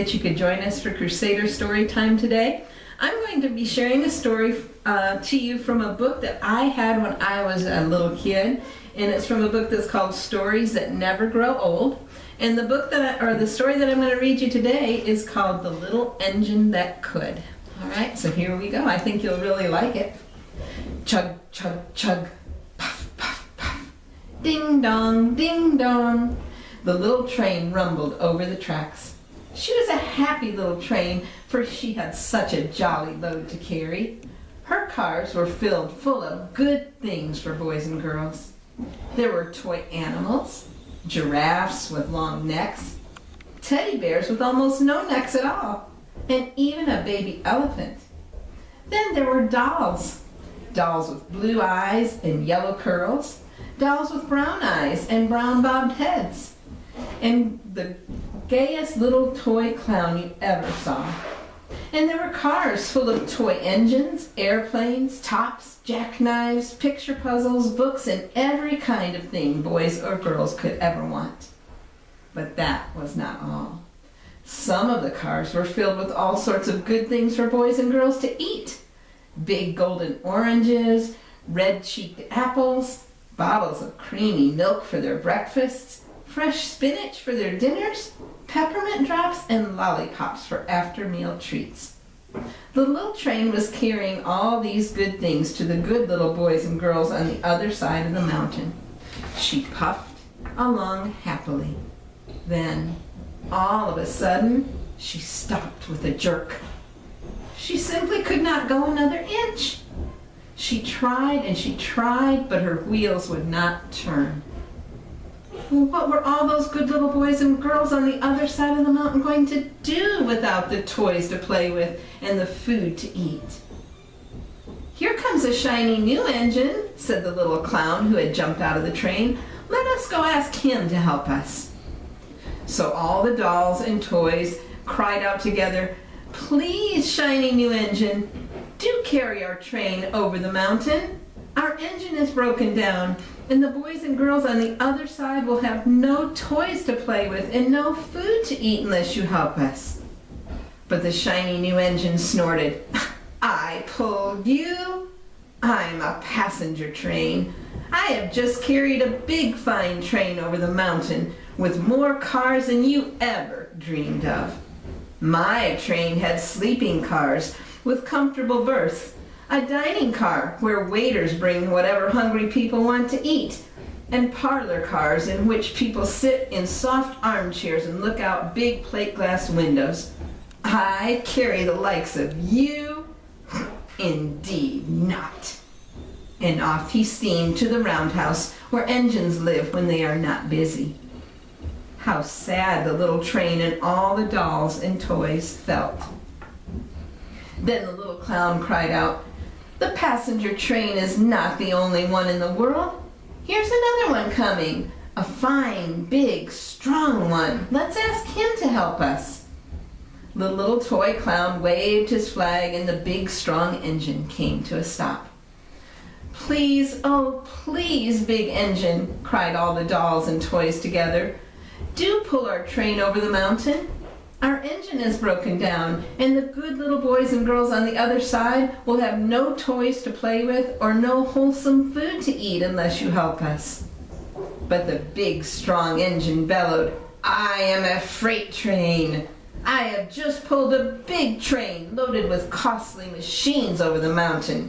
that you could join us for Crusader Storytime today. I'm going to be sharing a story to you from a book that I had when I was a little kid, and it's from a book that's called Stories That Never Grow Old. And the book the story that I'm going to read you today is called The Little Engine That Could. All right, so here we go. I think you'll really like it. Chug, chug, chug, puff, puff, puff. Ding dong, ding dong. The little train rumbled over the tracks. She was a happy little train, for she had such a jolly load to carry. Her cars were filled full of good things for boys and girls. There were toy animals, giraffes with long necks, teddy bears with almost no necks at all, and even a baby elephant. Then there were dolls. Dolls with blue eyes and yellow curls, dolls with brown eyes and brown bobbed heads, and the gayest little toy clown you ever saw. And there were cars full of toy engines, airplanes, tops, jackknives, picture puzzles, books, and every kind of thing boys or girls could ever want. But that was not all. Some of the cars were filled with all sorts of good things for boys and girls to eat. Big golden oranges, red-cheeked apples, bottles of creamy milk for their breakfasts, fresh spinach for their dinners, peppermint drops, and lollipops for after-meal treats. The little train was carrying all these good things to the good little boys and girls on the other side of the mountain. She puffed along happily. Then, all of a sudden, she stopped with a jerk. She simply could not go another inch. She tried and she tried, but her wheels would not turn. What were all those good little boys and girls on the other side of the mountain going to do without the toys to play with and the food to eat? "Here comes a shiny new engine," said the little clown who had jumped out of the train. "Let us go ask him to help us." So all the dolls and toys cried out together, "Please, shiny new engine, do carry our train over the mountain. Our engine is broken down, and the boys and girls on the other side will have no toys to play with and no food to eat unless you help us." But the shiny new engine snorted, "I pulled you? I'm a passenger train. I have just carried a big fine train over the mountain with more cars than you ever dreamed of. My train had sleeping cars with comfortable berths, a dining car where waiters bring whatever hungry people want to eat, and parlor cars in which people sit in soft armchairs and look out big plate glass windows. I carry the likes of you? Indeed not." And off he steamed to the roundhouse where engines live when they are not busy. How sad the little train and all the dolls and toys felt. Then the little clown cried out, "The passenger train is not the only one in the world. Here's another one coming, a fine, big, strong one. Let's ask him to help us." The little toy clown waved his flag and the big, strong engine came to a stop. "Please, oh please, big engine," cried all the dolls and toys together. "Do pull our train over the mountain. Our engine is broken down, and the good little boys and girls on the other side will have no toys to play with or no wholesome food to eat unless you help us." But the big, strong engine bellowed, "I am a freight train. I have just pulled a big train loaded with costly machines over the mountain.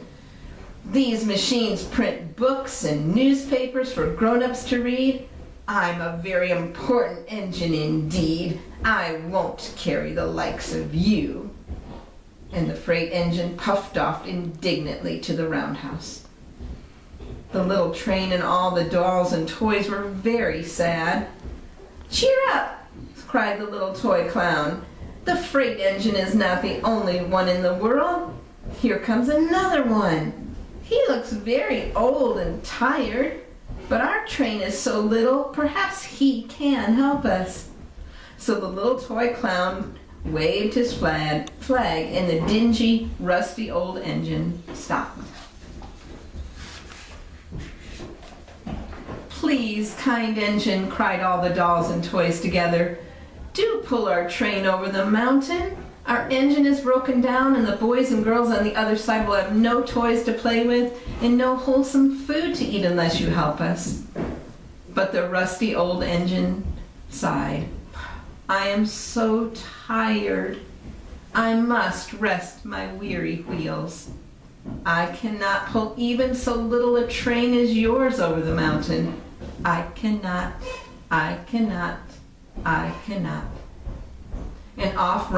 These machines print books and newspapers for grown-ups to read. I'm a very important engine indeed. I won't carry the likes of you." And the freight engine puffed off indignantly to the roundhouse. The little train and all the dolls and toys were very sad. "Cheer up," cried the little toy clown. "The freight engine is not the only one in the world. Here comes another one. He looks very old and tired, but our train is so little, perhaps he can help us." So the little toy clown waved his flag and the dingy, rusty old engine stopped. "Please, kind engine," cried all the dolls and toys together, do pull our train over the mountain. Our engine is broken down and the boys and girls on the other side will have no toys to play with and no wholesome food to eat unless you help us." But the rusty old engine sighed. "I am so tired. I must rest my weary wheels. I cannot pull even so little a train as yours over the mountain. I cannot, I cannot, I cannot." And off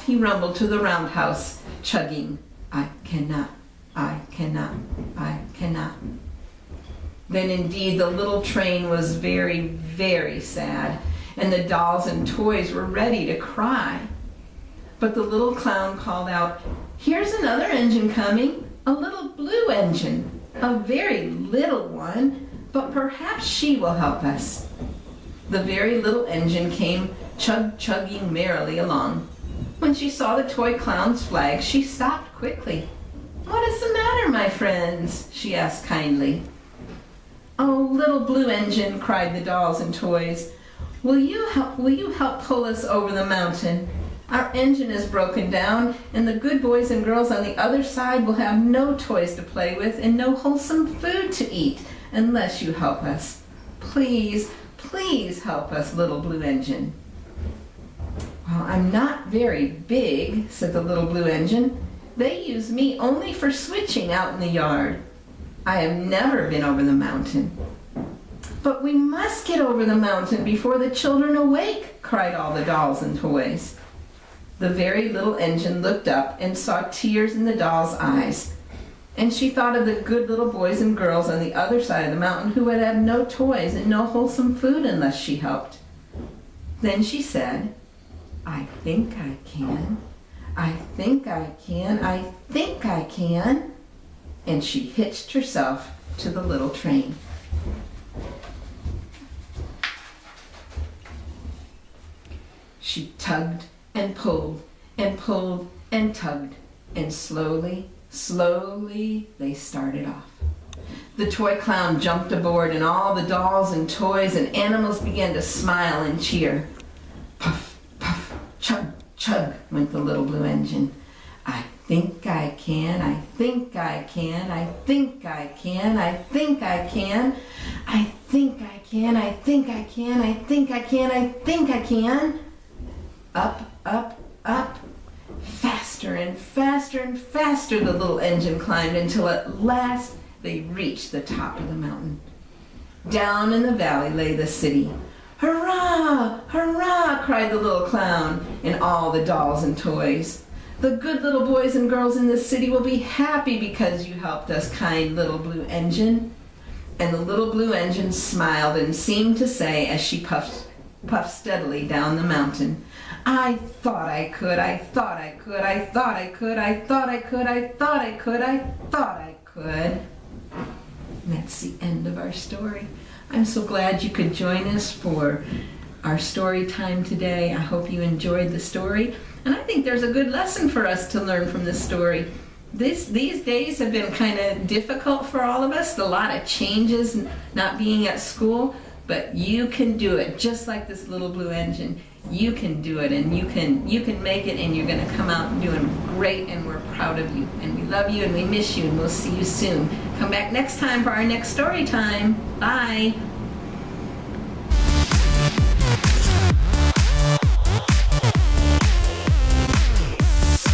he rumbled to the roundhouse, chugging, "I cannot, I cannot, I cannot." Then indeed the little train was very, very sad, and the dolls and toys were ready to cry. But the little clown called out, "Here's another engine coming, a little blue engine, a very little one, but perhaps she will help us." The very little engine came chugging merrily along. When she saw the toy clown's flag, she stopped quickly. "What is the matter, my friends?" she asked kindly. "Oh, little blue engine," cried the dolls and toys, will you help pull us over the mountain? Our engine is broken down, and the good boys and girls on the other side will have no toys to play with and no wholesome food to eat unless you help us. Please, please help us, little blue engine." "Well, I'm not very big," said the little blue engine. "They use me only for switching out in the yard. I have never been over the mountain." "But we must get over the mountain before the children awake," cried all the dolls and toys. The very little engine looked up and saw tears in the doll's eyes, and she thought of the good little boys and girls on the other side of the mountain who would have no toys and no wholesome food unless she helped. Then she said, "I think I can. I think I can. I think I can." And she hitched herself to the little train. She tugged and pulled and pulled and tugged, and slowly, slowly they started off. The toy clown jumped aboard, and all the dolls and toys and animals began to smile and cheer. Puff, puff, chug, chug went the little blue engine. "I think I can, I think I can, I think I can, I think I can, I think I can, I think I can, I think I can, I think I can." Up, up, up. Faster and faster and faster the little engine climbed until at last they reached the top of the mountain. Down in the valley lay the city. "Hurrah! Hurrah!" cried the little clown and all the dolls and toys. "The good little boys and girls in this city will be happy because you helped us, kind little blue engine." And the little blue engine smiled and seemed to say as she puffed steadily down the mountain, "I thought I could, I thought I could, I thought I could, I thought I could, I thought I could, I thought I could." And that's the end of our story. I'm so glad you could join us for our story time today. I hope you enjoyed the story. And I think there's a good lesson for us to learn from this story. These days have been kind of difficult for all of us, a lot of changes, not being at school, but you can do it, just like this little blue engine. You can do it, and you can make it, and you're going to come out doing great, and we're proud of you. And we love you, and we miss you, and we'll see you soon. Come back next time for our next story time. Bye.